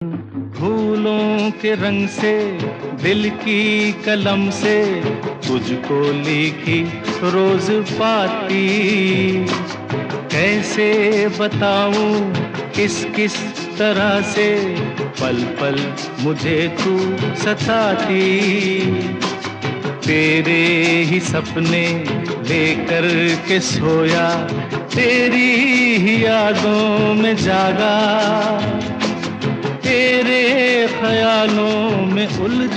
फूलों के रंग से दिल की कलम से तुझको लिखी रोज पाती, कैसे बताऊं किस किस तरह से पल पल मुझे तू सताती। तेरे ही सपने लेकर के सोया, तेरी ही यादों में जागा, तेरे ख्यालों में उलझा।